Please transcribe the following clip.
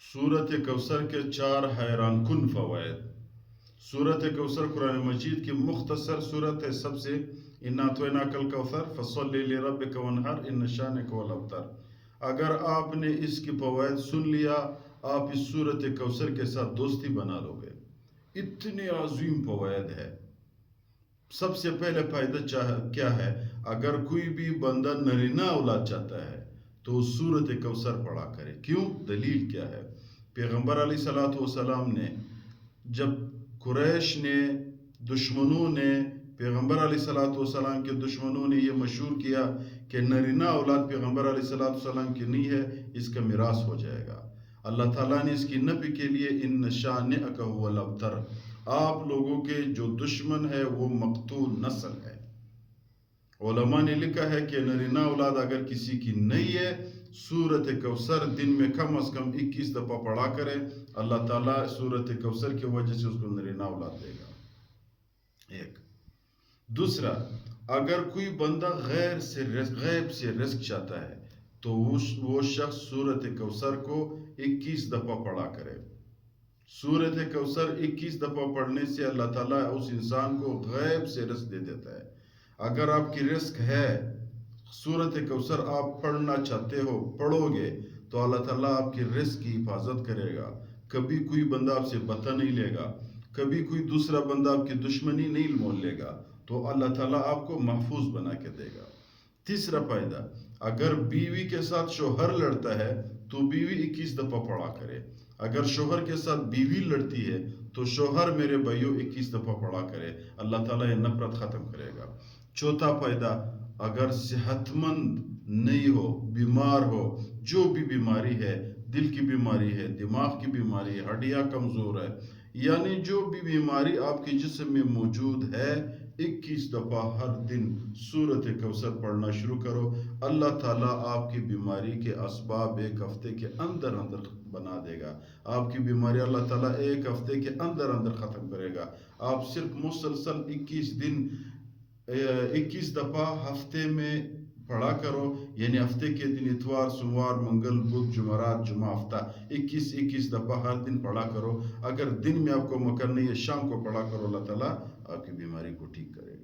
سورت کوثر کے 4 حیران کن فوائد۔ سورت کوثر قرآن مجید کی مختصر سورت ہے سب سے۔ اِنَّا أَعْطَيْنَاكَ الْكَوْثَرَ فَصَلِّ لِرَبِّكَ وَانْحَرْ إِنَّ شَانِئَكَ هُوَ الْأَبْتَرُ۔ اگر آپ نے اس کی فوائد سن لیا، آپ اس سورت کوثر کے ساتھ دوستی بنا لو گے۔ اتنے عظیم فوائد ہے۔ سب سے پہلے فائدہ کیا ہے؟ اگر کوئی بھی بندہ نرینہ اولاد چاہتا ہے تو سورت کوثر پڑھا کرے۔ کیوں؟ دلیل کیا ہے؟ پیغمبر علیہ السلام نے جب قریش نے دشمنوں نے پیغمبر علیہ السلام کے دشمنوں نے یہ مشہور کیا کہ نرینہ اولاد پیغمبر علیہ السلام کی نہیں ہے، اس کا میراث ہو جائے گا۔ اللہ تعالیٰ نے اس کی نفی کے لیے اِنَّ شَانِئَكَ هُوَ الْأَبْتَرُ، آپ لوگوں کے جو دشمن ہے وہ مقتول نسل ہے۔ علماء نے لکھا ہے کہ نرینہ اولاد اگر کسی کی نہیں ہے، سورت کوثر دن میں کم از کم 21 دفعہ پڑھا کرے، اللہ تعالیٰ سورت کوثر کی وجہ سے اس کو نرینہ اولاد دے گا۔ ایک دوسرا، اگر کوئی بندہ غیب سے رزق چاہتا ہے تو وہ شخص سورت کوثر کو 21 دفعہ پڑھا کرے۔ سورت کوثر 21 دفعہ پڑھنے سے اللہ تعالیٰ اس انسان کو غیب سے رزق دے دیتا ہے۔ اگر آپ کی رزق ہے، سورت کوثر آپ پڑھنا چاہتے ہو، پڑھو گے تو اللہ تعالیٰ آپ کی رزق کی حفاظت کرے گا۔ کبھی کوئی بندہ آپ سے بدلہ نہیں لے گا، کبھی کوئی دوسرا بندہ آپ کی دشمنی نہیں مول لے گا، تو اللہ تعالیٰ آپ کو محفوظ بنا کے دے گا۔ تیسرا فائدہ، اگر بیوی کے ساتھ شوہر لڑتا ہے تو بیوی 21 دفعہ پڑھا کرے۔ اگر شوہر کے ساتھ بیوی لڑتی ہے تو شوہر میرے بھائیوں 21 دفعہ پڑھا کرے، اللہ تعالیٰ یہ نفرت ختم کرے گا۔ چوتھا فائدہ، اگر صحت مند نہیں ہو، بیمار ہو، جو بھی بیماری ہے، دل کی بیماری ہے، دماغ کی بیماری ہے، ہڈیاں کمزور ہے، یعنی جو بھی بیماری آپ کے جسم میں موجود ہے، 21 دفعہ ہر دن سورت کوثر پڑھنا شروع کرو۔ اللہ تعالیٰ آپ کی بیماری کے اسباب 1 ہفتے کے اندر بنا دے گا۔ آپ کی بیماری اللہ تعالیٰ 1 ہفتے کے اندر ختم کرے گا۔ آپ صرف مسلسل 21 دفعہ ہفتے میں پڑھا کرو، یعنی ہفتے کے دن اتوار، سوموار، منگل، بدھ، جمعرات، جمعہ، ہفتہ 21 دفعہ ہر دن پڑھا کرو۔ اگر دن میں آپ کو مکر نہیں ہے، شام کو پڑھا کرو، اللہ تعالیٰ آپ کی بیماری کو ٹھیک کرے گا۔